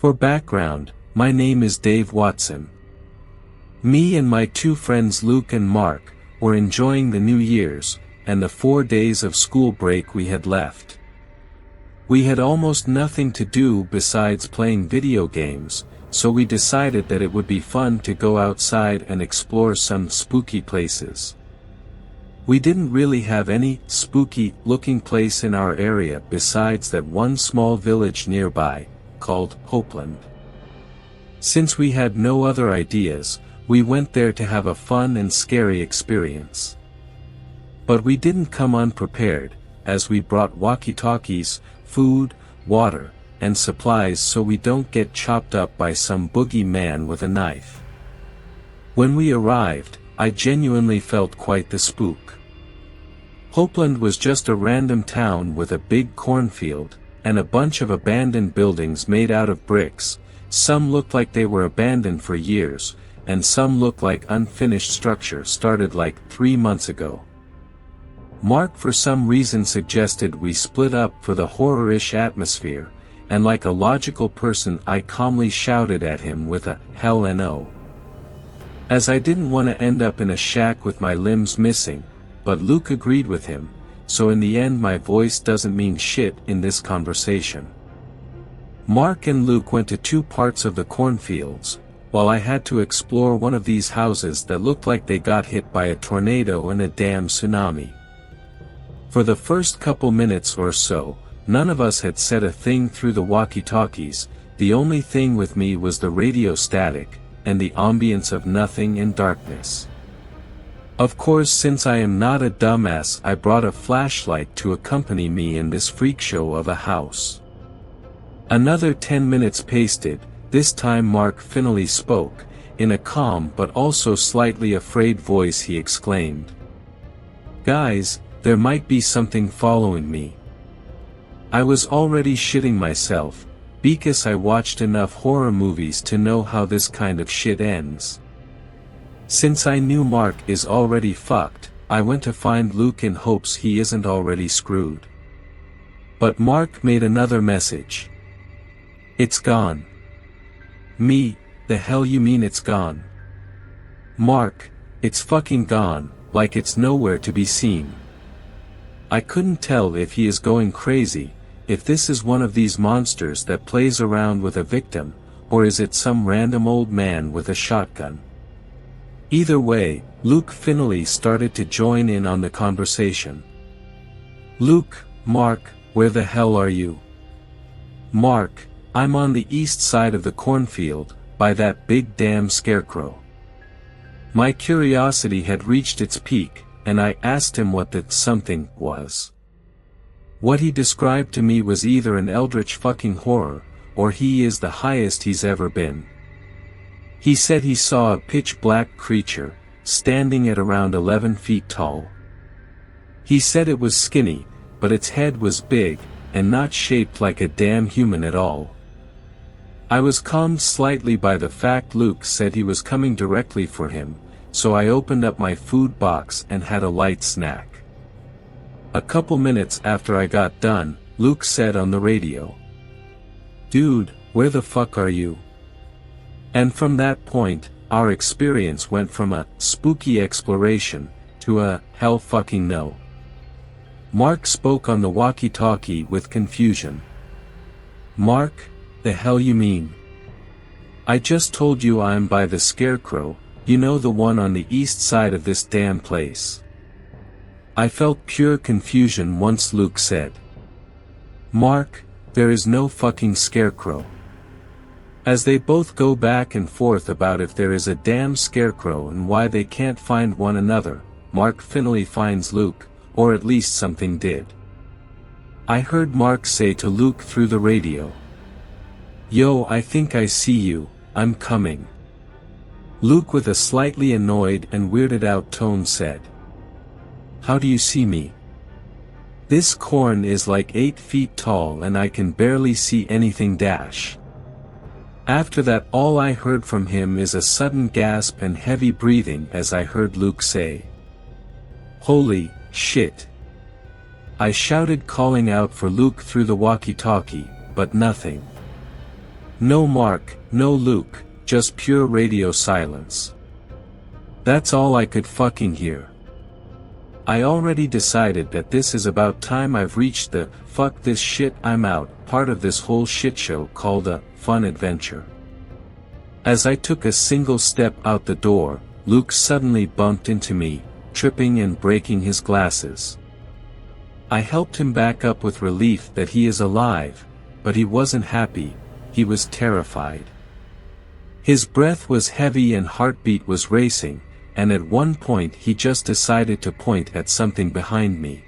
For background, my name is Dave Watson. Me and my two friends Luke and Mark were enjoying the New Year's and the 4 days of school break we had left. We had almost nothing to do besides playing video games, so we decided that it would be fun to go outside and explore some spooky places. We didn't really have any spooky-looking place in our area besides that one small village nearby, called Hopeland. Since we had no other ideas, we went there to have a fun and scary experience. But we didn't come unprepared, as we brought walkie-talkies, food, water, and supplies so we don't get chopped up by some boogie man with a knife. When we arrived, I genuinely felt quite the spook. Hopeland was just a random town with a big cornfield, and a bunch of abandoned buildings made out of bricks. Some looked like they were abandoned for years, and some looked like unfinished structure started like 3 months ago. Mark for some reason suggested we split up for the horror-ish atmosphere, and like a logical person I calmly shouted at him with a hell no. As I didn't want to end up in a shack with my limbs missing, but Luke agreed with him, so in the end my voice doesn't mean shit in this conversation. Mark and Luke went to 2 parts of the cornfields, while I had to explore one of these houses that looked like they got hit by a tornado and a damn tsunami. For the first couple minutes or so, none of us had said a thing through the walkie-talkies. The only thing with me was the radio static, and the ambience of nothing and darkness. Of course, since I am not a dumbass, I brought a flashlight to accompany me in this freak show of a house. Another 10 minutes pasted. This time Mark finally spoke. In a calm but also slightly afraid voice he exclaimed, "Guys, there might be something following me." I was already shitting myself, because I watched enough horror movies to know how this kind of shit ends. Since I knew Mark is already fucked, I went to find Luke in hopes he isn't already screwed. But Mark made another message. "It's gone." Me, "The hell you mean it's gone?" Mark, "It's fucking gone, like it's nowhere to be seen." I couldn't tell if he is going crazy, if this is one of these monsters that plays around with a victim, or is it some random old man with a shotgun. Either way, Luke finally started to join in on the conversation. "Luke, Mark, where the hell are you?" "Mark, I'm on the east side of the cornfield, by that big damn scarecrow." My curiosity had reached its peak, and I asked him what that something was. What he described to me was either an eldritch fucking horror, or he is the highest he's ever been. He said he saw a pitch-black creature, standing at around 11 feet tall. He said it was skinny, but its head was big, and not shaped like a damn human at all. I was calmed slightly by the fact Luke said he was coming directly for him, so I opened up my food box and had a light snack. A couple minutes after I got done, Luke said on the radio, "Dude, where the fuck are you?" And from that point, our experience went from a spooky exploration to a hell fucking no. Mark spoke on the walkie-talkie with confusion. "Mark, the hell you mean?" "I just told you I'm by the scarecrow, you know, the one on the east side of this damn place." I felt pure confusion once Luke said, "Mark, there is no fucking scarecrow." As they both go back and forth about if there is a damn scarecrow and why they can't find one another, Mark finally finds Luke, or at least something did. I heard Mark say to Luke through the radio, "Yo, I think I see you, I'm coming." Luke with a slightly annoyed and weirded out tone said, "How do you see me? This corn is like 8 feet tall and I can barely see anything dash." After that all I heard from him is a sudden gasp and heavy breathing as I heard Luke say, "Holy shit." I shouted calling out for Luke through the walkie-talkie, but nothing. No Mark, no Luke, just pure radio silence. That's all I could fucking hear. I already decided that this is about time I've reached the fuck this shit I'm out part of this whole shitshow called a fun adventure. As I took a single step out the door, Luke suddenly bumped into me, tripping and breaking his glasses. I helped him back up with relief that he is alive, but he wasn't happy, he was terrified. His breath was heavy and heartbeat was racing, and at one point he just decided to point at something behind me.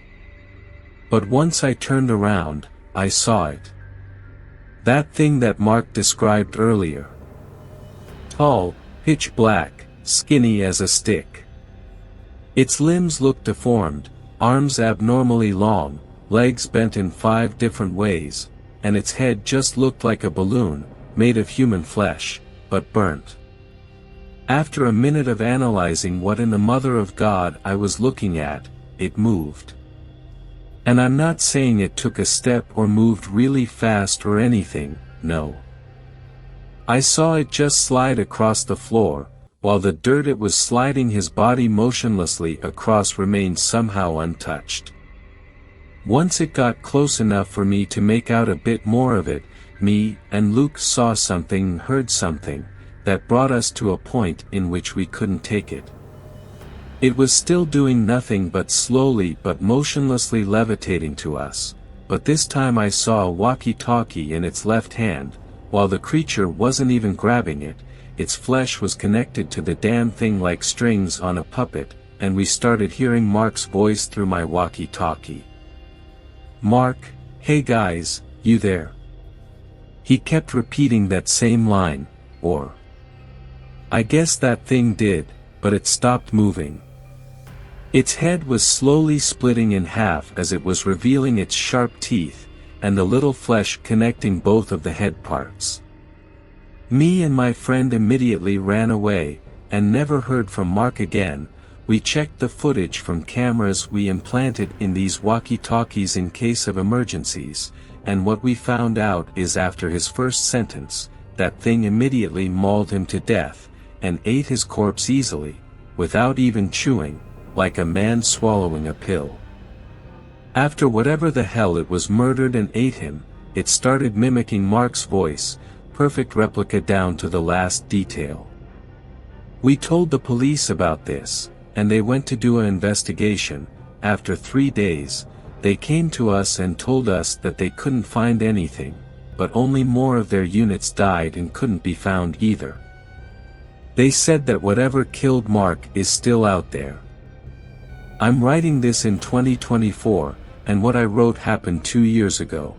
But once I turned around, I saw it. That thing that Mark described earlier. Tall, pitch black, skinny as a stick. Its limbs looked deformed, arms abnormally long, legs bent in 5 different ways, and its head just looked like a balloon, made of human flesh, but burnt. After a minute of analyzing what in the mother of God I was looking at, it moved. And I'm not saying it took a step or moved really fast or anything, no. I saw it just slide across the floor, while the dirt it was sliding his body motionlessly across remained somehow untouched. Once it got close enough for me to make out a bit more of it, me and Luke saw something, heard something, that brought us to a point in which we couldn't take it. It was still doing nothing but slowly but motionlessly levitating to us, but this time I saw a walkie-talkie in its left hand, while the creature wasn't even grabbing it, its flesh was connected to the damn thing like strings on a puppet, and we started hearing Mark's voice through my walkie-talkie. "Mark, hey guys, you there?" He kept repeating that same line, or I guess that thing did, but it stopped moving. Its head was slowly splitting in half as it was revealing its sharp teeth, and the little flesh connecting both of the head parts. Me and my friend immediately ran away, and never heard from Mark again. We checked the footage from cameras we implanted in these walkie-talkies in case of emergencies, and what we found out is after his first sentence, that thing immediately mauled him to death, and ate his corpse easily, without even chewing, like a man swallowing a pill. After whatever the hell it was murdered and ate him, it started mimicking Mark's voice, perfect replica down to the last detail. We told the police about this, and they went to do an investigation. After 3 days, they came to us and told us that they couldn't find anything, but only more of their units died and couldn't be found either. They said that whatever killed Mark is still out there. I'm writing this in 2024, and what I wrote happened 2 years ago.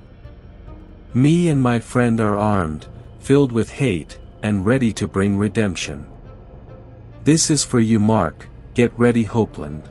Me and my friend are armed, filled with hate, and ready to bring redemption. This is for you, Mark. Get ready, Hopeland.